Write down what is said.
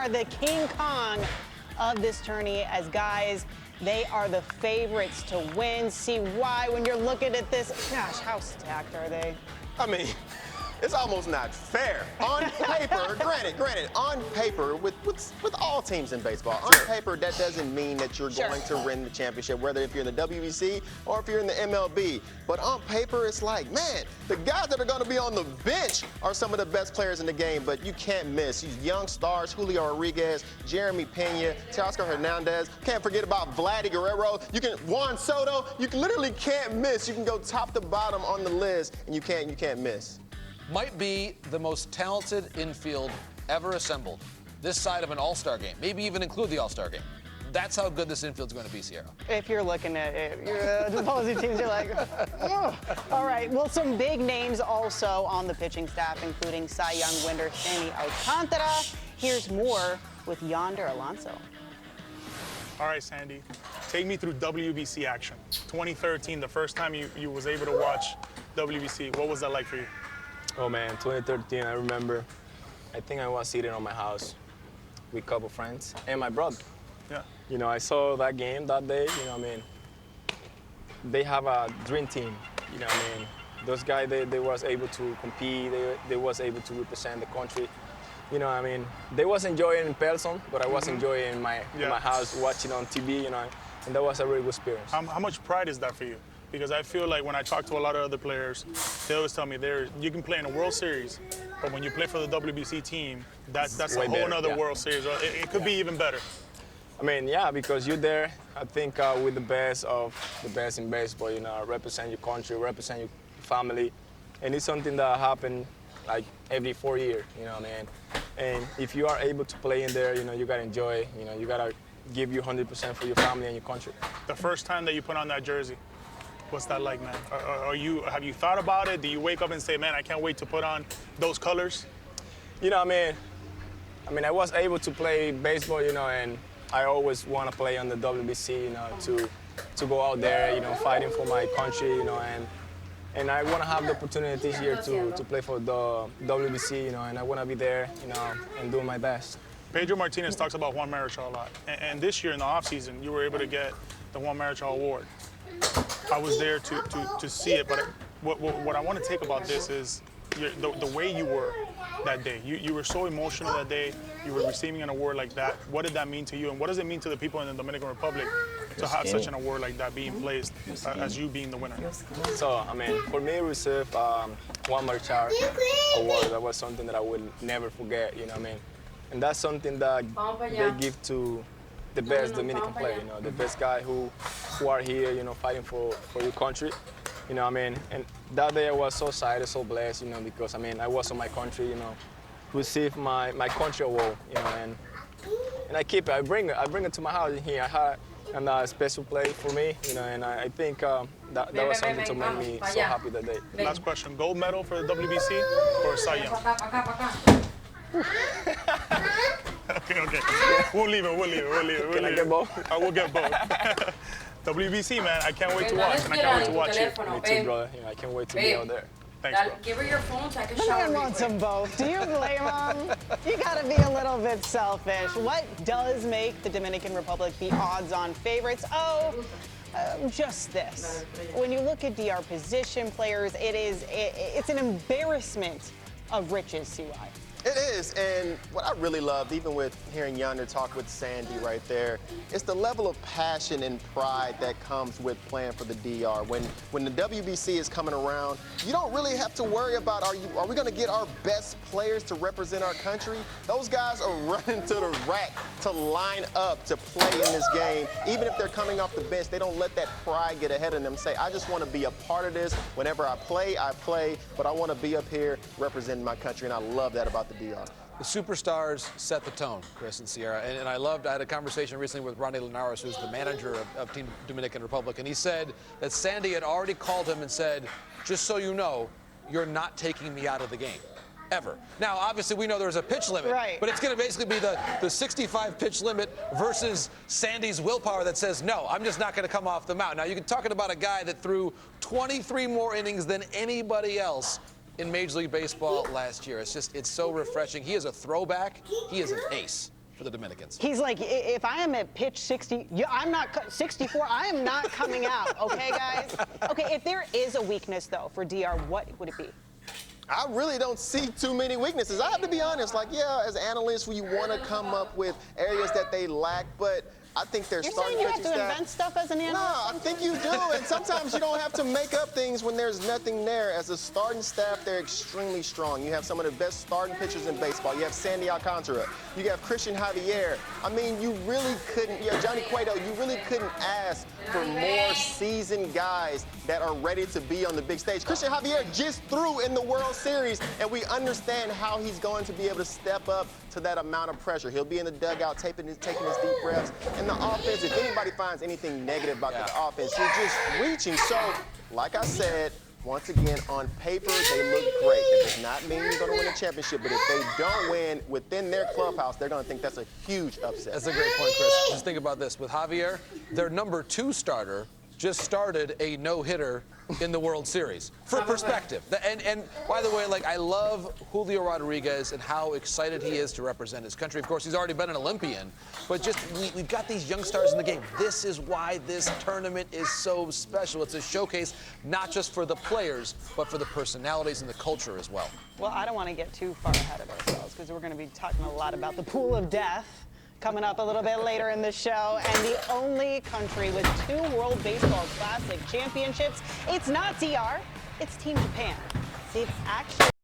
are the King Kong of this tourney, as guys, they are the favorites to win. See why when you're looking at this. Gosh, how stacked are they? I mean, it's almost not fair. On paper, granted, on paper, with all teams in baseball, on paper, that doesn't mean that you're going to win the championship, whether if you're in the WBC or if you're in the MLB. But on paper, it's like, man, the guys that are going to be on the bench are some of the best players in the game, but you can't miss. These young stars, Julio Rodriguez, Jeremy Pena, Teoscar Hernandez. Can't forget about Vladdy Guerrero. Juan Soto. You literally can't miss. You can go top to bottom on the list, and you can't miss. Might be the most talented infield ever assembled this side of an all-star game, maybe even include the all-star game. That's how good this infield's going to be, Sierra. If you're looking at it, the opposing teams, you're like, oh. All right, well, some big names also on the pitching staff, including Cy Young winner Sandy Alcantara. Here's more with Yonder Alonso. All right, Sandy, take me through WBC action. 2013, the first time you was able to watch WBC. What was that like for you? Oh man, 2013, I remember. I think I was sitting on my house with a couple friends and my brother. Yeah. You know, I saw that game that day, you know what I mean? They have a dream team, you know what I mean? Those guys, they was able to compete, they was able to represent the country. You know what I mean? They was enjoying in person, but I was enjoying in my house watching on TV, you know, and that was a really good experience. How much pride is that for you? Because I feel like when I talk to a lot of other players, they always tell me you can play in a World Series, but when you play for the WBC team, that's a whole other World Series. It could be even better. I mean, yeah, because you're there, I think, with the best of the best in baseball, you know, represent your country, represent your family. And it's something that happens like every 4 years, you know what I mean? And if you are able to play in there, you know, you got to enjoy, you know, you got to give you 100% for your family and your country. The first time that you put on that jersey, what's that like, man? Have you thought about it? Do you wake up and say, man, I can't wait to put on those colors? You know, I mean, I was able to play baseball, you know, and I always want to play on the WBC, you know, to go out there, you know, fighting for my country, you know, and I want to have the opportunity this year to play for the WBC, you know, and I want to be there, you know, and do my best. Pedro Martinez talks about Juan Marichal a lot, and this year in the offseason, you were able to get the Juan Marichal Award. I was there to see it, but what I want to take about this is the way you were that day. You were so emotional that day. You were receiving an award like that. What did that mean to you, and what does it mean to the people in the Dominican Republic to have such an award like that being placed as you being the winner? So, I mean, for me, receive Juan Marichal Award, that was something that I would never forget, you know what I mean? And that's something that they give to the best Dominican player, you know, the best guy who are here, you know, fighting for your country, you know what I mean? And that day I was so excited, so blessed, you know, because, I mean, I was on my country, you know, receive my country award, you know, and I keep it, I bring it to my house here. I had a special place for me, you know, and I think that was something to make me so happy that day. Last question, gold medal for the WBC or Cy Young? Okay. We'll leave it. Can I get both? We'll get both. WBC, man, I can't wait to watch, and I can't wait to watch you. Me too, brother. You know, I can't wait to be out there. Thanks, bro. Give her your phone so I can The shower. man wants them both. Do you blame him? You got to be a little bit selfish. What does make the Dominican Republic the odds-on favorites? Just this. When you look at DR position players, it's an embarrassment of riches, CY. It is, and what I really loved, even with hearing Yonder talk with Sandy right there, it's the level of passion and pride that comes with playing for the DR. When the WBC is coming around, you don't really have to worry about are we going to get our best players to represent our country? Those guys are running to the rack to line up to play in this game. Even if they're coming off the bench, they don't let that pride get ahead of them. Say, I just want to be a part of this. Whenever I play, but I want to be up here representing my country, and I love that about the DR. The superstars set the tone, Chris and Sierra. And I had a conversation recently with Ronnie Linares, who's the manager of Team Dominican Republic, and he said that Sandy had already called him and said, just so you know, you're not taking me out of the game. Ever. Now, obviously, we know there's a pitch limit, right, but it's going to basically be the 65 pitch limit versus Sandy's willpower that says, no, I'm just not going to come off the mound. Now, you're talking about a guy that threw 23 more innings than anybody else in Major League Baseball last year. It's so refreshing. He is a throwback. He is an ace. for the Dominicans. He's like, if I am at pitch 60, I'm not 64. I am not coming out. Okay, guys. Okay, if there is a weakness though for DR, what would it be? I really don't see too many weaknesses. I have to be honest. Like, yeah, as analysts, we want to come up with areas that they lack, but I think their You're starting saying you have pitching to staff. invent stuff as an analyst? No, I think you do, and sometimes you don't have to make up things when there's nothing there. As a starting staff, they're extremely strong. You have some of the best starting pitchers in baseball. You have Sandy Alcantara. You have Christian Javier. I mean, you really couldn't, Johnny Cueto, you really couldn't ask for more seasoned guys that are ready to be on the big stage. Christian Javier just threw in the World Series, and we understand how he's going to be able to step up to that amount of pressure. He'll be in the dugout taking his deep breaths. And the offense, if anybody finds anything negative about the offense, you're just reaching. So, like I said, once again, on paper, they look great. That does not mean you're going to win a championship, but if they don't win within their clubhouse, they're going to think that's a huge upset. That's a great point, Chris. Just think about this. With Javier, their #2 starter just started a no-hitter in the World Series. For perspective. And by the way, like, I love Julio Rodriguez and how excited he is to represent his country. Of course, he's already been an Olympian, but just we've got these young stars in the game. This is why this tournament is so special. It's a showcase not just for the players, but for the personalities and the culture as well. Well, I don't want to get too far ahead of ourselves because we're going to be talking a lot about the pool of death coming up a little bit later in the show. And the only country with 2 World Baseball Classic championships, it's not DR, it's Team Japan. They've actually